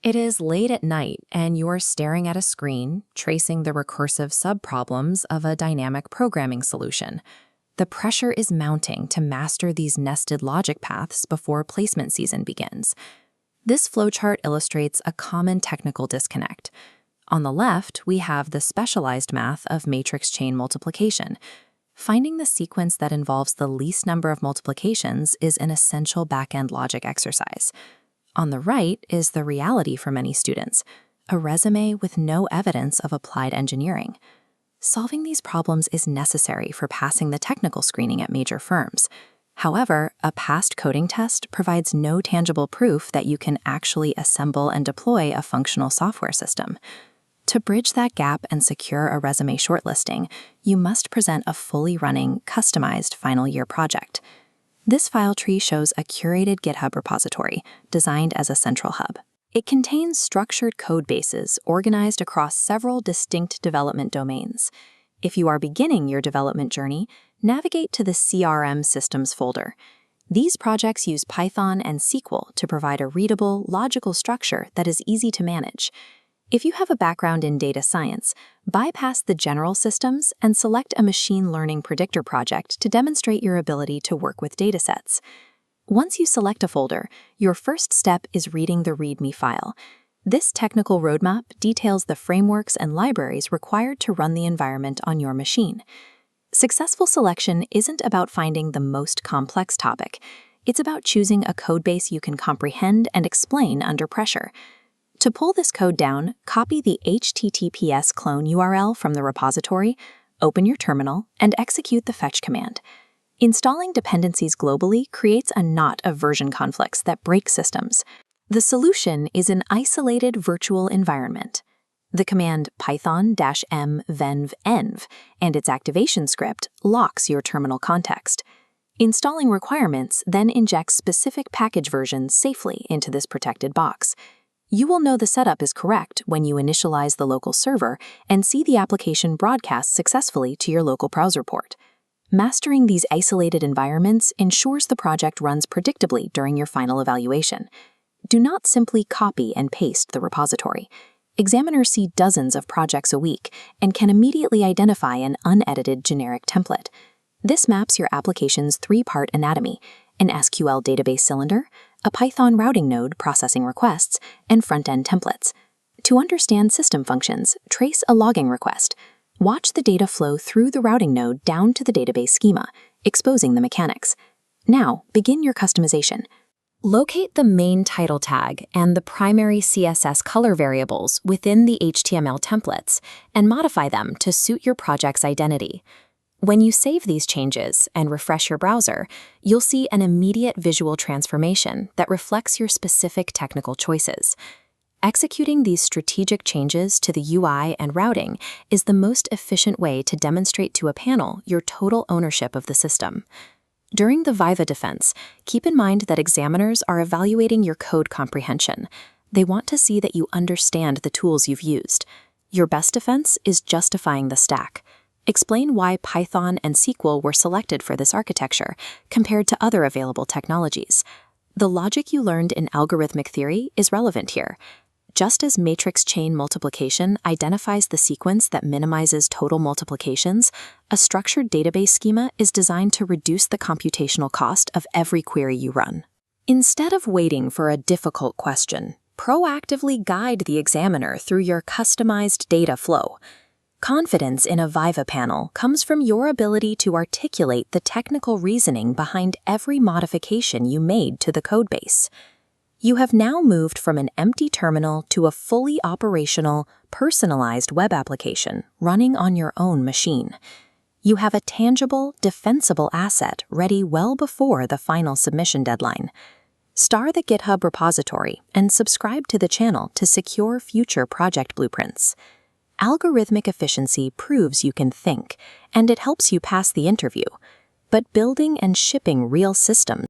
It is late at night, and you're staring at a screen, tracing the recursive subproblems of a dynamic programming solution. The pressure is mounting to master these nested logic paths before placement season begins. This flowchart illustrates a common technical disconnect. On the left, we have the specialized math of matrix chain multiplication. Finding the sequence that involves the least number of multiplications is an essential back-end logic exercise. On the right is the reality for many students, a resume with no evidence of applied engineering. Solving these problems is necessary for passing the technical screening at major firms. However, a passed coding test provides no tangible proof that you can actually assemble and deploy a functional software system. To bridge that gap and secure a resume shortlisting, you must present a fully running, customized final year project. This file tree shows a curated GitHub repository designed as a central hub. It contains structured code bases organized across several distinct development domains. If you are beginning your development journey, navigate to the CRM Systems folder. These projects use Python and SQL to provide a readable, logical structure that is easy to manage. If you have a background in data science, bypass the general systems and select a machine learning predictor project to demonstrate your ability to work with datasets. Once you select a folder, your first step is reading the README file. This technical roadmap details the frameworks and libraries required to run the environment on your machine. Successful selection isn't about finding the most complex topic. It's about choosing a codebase you can comprehend and explain under pressure. To pull this code down, copy the HTTPS clone URL from the repository, open your terminal, and execute the fetch command. Installing dependencies globally creates a knot of version conflicts that break systems. The solution is an isolated virtual environment. The command python-m venv-env and its activation script locks your terminal context. Installing requirements then injects specific package versions safely into this protected box. You will know the setup is correct when you initialize the local server and see the application broadcast successfully to your local browser port. Mastering these isolated environments ensures the project runs predictably during your final evaluation. Do not simply copy and paste the repository. Examiners see dozens of projects a week and can immediately identify an unedited generic template. This maps your application's three-part anatomy: an SQL database cylinder, a Python routing node processing requests, and front-end templates. To understand system functions, trace a logging request. Watch the data flow through the routing node down to the database schema, exposing the mechanics. Now, begin your customization. Locate the main title tag and the primary CSS color variables within the HTML templates and modify them to suit your project's identity. When you save these changes and refresh your browser, you'll see an immediate visual transformation that reflects your specific technical choices. Executing these strategic changes to the UI and routing is the most efficient way to demonstrate to a panel your total ownership of the system. During the Viva defense, keep in mind that examiners are evaluating your code comprehension. They want to see that you understand the tools you've used. Your best defense is justifying the stack. Explain why Python and SQL were selected for this architecture compared to other available technologies. The logic you learned in algorithmic theory is relevant here. Just as matrix chain multiplication identifies the sequence that minimizes total multiplications, a structured database schema is designed to reduce the computational cost of every query you run. Instead of waiting for a difficult question, proactively guide the examiner through your customized data flow. Confidence in a Viva panel comes from your ability to articulate the technical reasoning behind every modification you made to the codebase. You have now moved from an empty terminal to a fully operational, personalized web application running on your own machine. You have a tangible, defensible asset ready well before the final submission deadline. Star the GitHub repository and subscribe to the channel to secure future project blueprints. Algorithmic efficiency proves you can think, and it helps you pass the interview. But building and shipping real systems